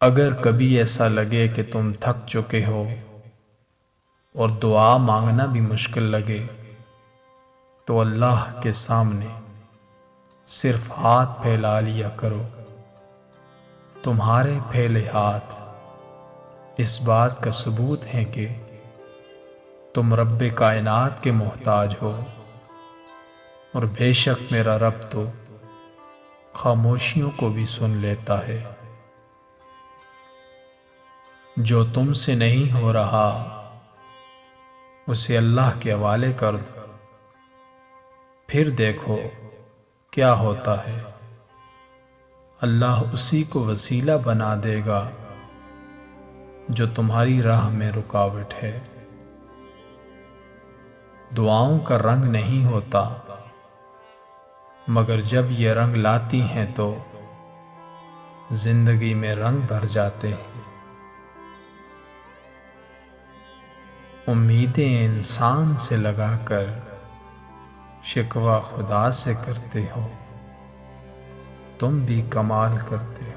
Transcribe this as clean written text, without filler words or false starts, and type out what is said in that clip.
अगर कभी ऐसा लगे कि तुम थक चुके हो और दुआ मांगना भी मुश्किल लगे, तो अल्लाह के सामने सिर्फ हाथ फैला लिया करो। तुम्हारे फैले हाथ इस बात का सबूत है कि तुम रब्बे कायनात के मोहताज हो, और बेशक मेरा रब तो खामोशियों को भी सुन लेता है। जो तुमसे नहीं हो रहा उसे अल्लाह के हवाले कर दो, फिर देखो क्या होता है। अल्लाह उसी को वसीला बना देगा जो तुम्हारी राह में रुकावट है। दुआओं का रंग नहीं होता, मगर जब ये रंग लाती हैं तो जिंदगी में रंग भर जाते हैं। उम्मीदें इंसान से लगाकर शिकवा खुदा से करते हो, तुम भी कमाल करते हो।